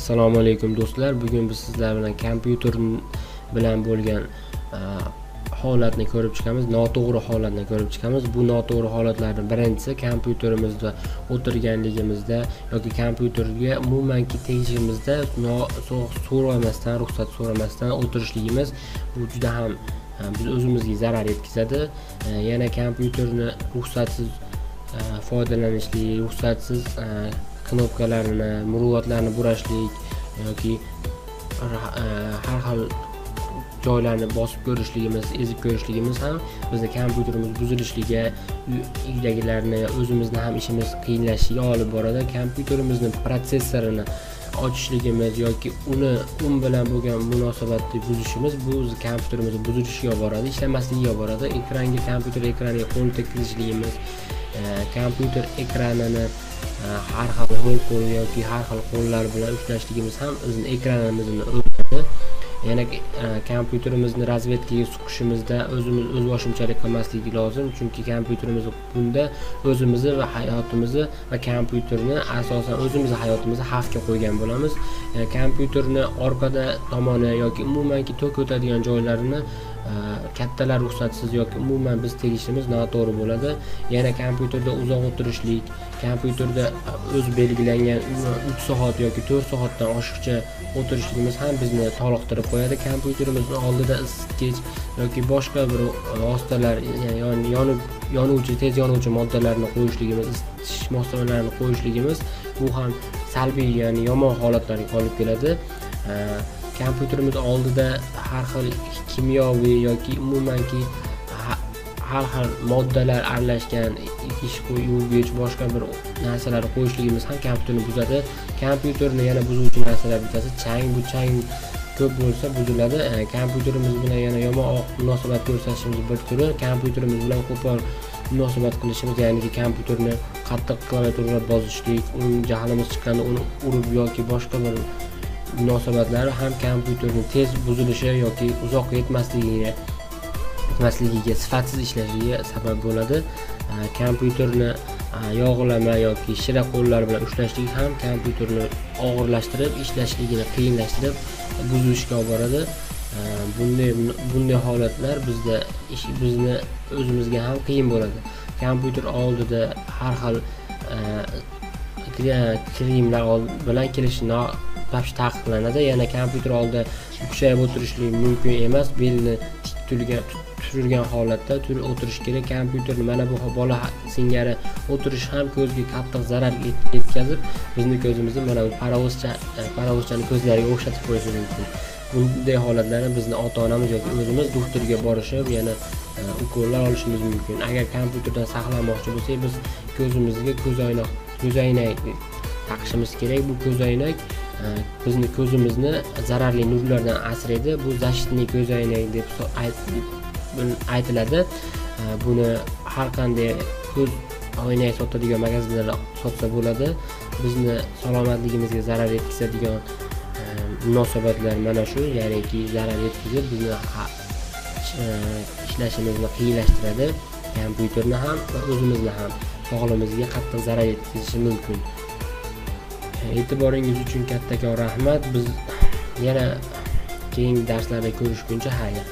Assalomu alaykum do'stlar. Bugun biz sizlar bilan kompyuter bilan bo'lgan holatni ko'rib chiqamiz, noto'g'ri holatni ko'rib chiqamiz. Bu noto'g'ri holatlarning birinchisi kompyuterimizda o'tirganligimizda yoki kompyuterga umumanki tegishimizda so'ramasdan, ruxsat so'ramasdan o'tirishligimiz. Bu juda ham biz o'zimizga zarar yetkazadi. Yana kompyuterni ruxsatsiz foydalanishlik, ruxsatsiz knopkalarini, muruvvatlarni burashlik yoki har xil joylarni bosib ko'rishligimiz, ezib ko'rishligimiz ham bizni kompyuterimiz buzilishiga, uydagilarni, o'zimizni ham ishimiz qiyinlashishiga olib boradi. Kompyuterimizni protsessorini ochishligimiz yoki un bilan bo'lgan munosabatni buzishimiz bu kompyuterimizni buzilishiga olib boradi, ishlamasligiga olib boradi. Kompyuter ekraniga qo'l tekkizishligimiz, kompyuter ekranini har xil qo'l yoki har xil qo'llar bilan ushlashligimiz ham o'zining ekranimizni o'ldiradi. Yana kompyuterimizni razvedkaga suqishimizda o'z boshimchalik qilmasligi lozim, chunki kompyuterimiz bunda o'zimizni va hayotimizni va kompyuterni asosan o'zimizni hayotimizni xavfga qo'ygan bo'lamiz. Kompyuterni orqada tomoni yoki umumanki tok o'tadigan joylarini kattalar ruxsatsiz yoki umuman biz tegishimiz noto'g'ri bo'ladi. Yana kompyuterda uzoq o'tirishlik, kompyuterda o'z belgilangan 3 soat yoki 4 soatdan oshiqcha o'tirishligimiz ham bizni toliqtirib qo'yadi. Kompyuterimizni oldida isitgich yoki boshqa bir vositalar, yonuvchi, tez yonuvchi moddalarni qo'yishligimiz, isitish moslamasini qo'yishligimiz bu ham salbiy, ya'ni yomon holatlarga olib keladi. Kompyuterimiz oldida har xil kimyoviy yoki umumanki har xil moddalar aralashgan ish yuvgich, boshqa bir narsalar qo'yishligimiz ham kompyuterni buzadi. Kompyuterni yana buzuvchi narsalar bittasi chang. Bu chang ko'p bo'lsa buziladi. Kompyuterimiz bilan yana yomon munosabat ko'rsatishimiz bir turi, kompyuterimiz bilan qo'pol munosabat qilishimiz, ya'ni kompyuterni qattiq klaviaturada bosishlik, jahlimiz chiqqanda uni urib yoki boshqa bir munosabatlari ham kompyuterning tez buzilishi yoki uzoq yetmasligiga, sifatsiz ishlashiga sabab bo'ladi. Kompyuterni yog'lama yoki shira qo'llar bilan ushlashlik ham kompyuterni og'irlashtirib, ishlashligini qiyinlashtirib, buzilishga olib boradi. Bunday holatlar bizni o'zimizga ham qiyin bo'ladi. Kompyuter oldida har xil kremlar bilan kelishi taqiqlanadi. Yana kompyuter oldida bukchayib o'tirishlik mumkin emas. Belni tik turgan holatda o'tirish kerak. Kompyuterni mana bu bola singari o'tirish ham ko'zga qattiq zarar yetkazib, bizni ko'zimizni mana bu parovozchani ko'zlariga o'xshatib qo'yishi mumkin. Bunday holatlarni bizni ota-onamiz yoki o'zimiz doktorga borishib, yana ukollar olishimiz mumkin. Agar kompyuterdan saqlanmoqchi bo'lsak, biz ko'zimizga ko'zoynak taqishimiz kerak. Bu ko'zoynak bizni ko'zimizni zararli nurlardan asraydi. Bu защитный ko'zoynak deb aytiladi. Buni har qanday ko'z oynak sotadigan magazinlarda sotsa bo'ladi. Bizni salomatligimizga zarar yetkazadigan munosabatlar mana shu, ya'niki zarar yetkazib bizni ishlashimizni qiyinlashtiradi. Kompyuterni ham va o'zimizni ham sog'lig'imizga qattiq zarar yetkazishi mumkin. E'tiboringiz uchun kattakon rahmat. Biz yana keyingi darslarda ko'rishguncha xayr.